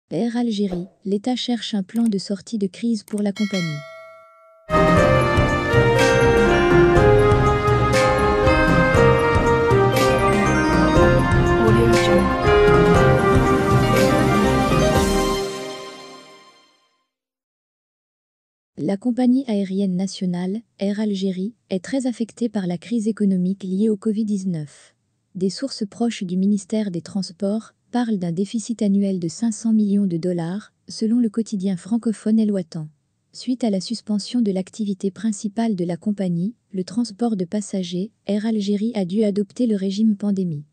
Air Algérie, l'État cherche un plan de sortie de crise pour la compagnie. La compagnie aérienne nationale, Air Algérie, est très affectée par la crise économique liée au Covid-19. Des sources proches du ministère des Transports parlent d'un déficit annuel de 500 millions de dollars, selon le quotidien francophone El Watan. Suite à la suspension de l'activité principale de la compagnie, le transport de passagers, Air Algérie a dû adopter le régime pandémie.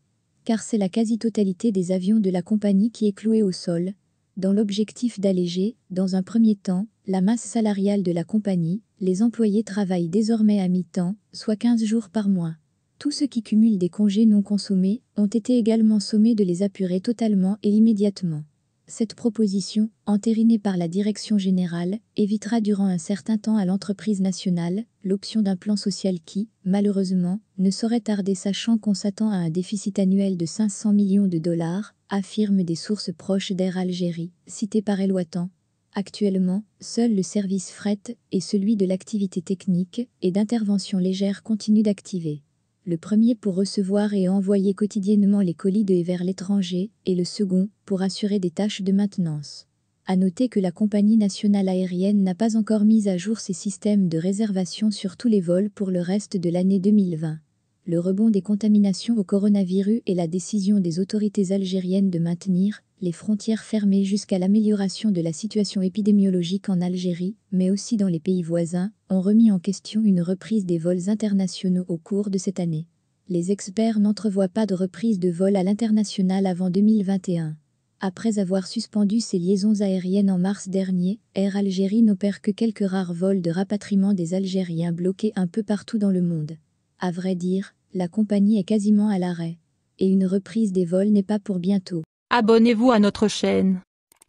Car c'est la quasi-totalité des avions de la compagnie qui est clouée au sol, dans l'objectif d'alléger, dans un premier temps, la masse salariale de la compagnie. Les employés travaillent désormais à mi-temps, soit 15 jours par mois. Tous ceux qui cumulent des congés non consommés ont été également sommés de les apurer totalement et immédiatement. Cette proposition, entérinée par la direction générale, évitera durant un certain temps à l'entreprise nationale l'option d'un plan social qui, malheureusement, ne saurait tarder sachant qu'on s'attend à un déficit annuel de 500 millions de dollars, affirment des sources proches d'Air Algérie, citées par El Watan. Actuellement, seul le service fret et celui de l'activité technique et d'intervention légère continuent d'activer. Le premier pour recevoir et envoyer quotidiennement les colis de et vers l'étranger, et le second pour assurer des tâches de maintenance. À noter que la compagnie nationale aérienne n'a pas encore mis à jour ses systèmes de réservation sur tous les vols pour le reste de l'année 2020. Le rebond des contaminations au coronavirus et la décision des autorités algériennes de maintenir les frontières fermées jusqu'à l'amélioration de la situation épidémiologique en Algérie, mais aussi dans les pays voisins, ont remis en question une reprise des vols internationaux au cours de cette année. Les experts n'entrevoient pas de reprise de vol à l'international avant 2021. Après avoir suspendu ses liaisons aériennes en mars dernier, Air Algérie n'opère que quelques rares vols de rapatriement des Algériens bloqués un peu partout dans le monde. À vrai dire, la compagnie est quasiment à l'arrêt. Et une reprise des vols n'est pas pour bientôt. Abonnez-vous à notre chaîne.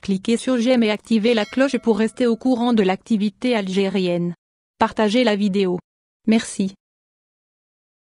Cliquez sur j'aime et activez la cloche pour rester au courant de l'activité algérienne. Partagez la vidéo. Merci.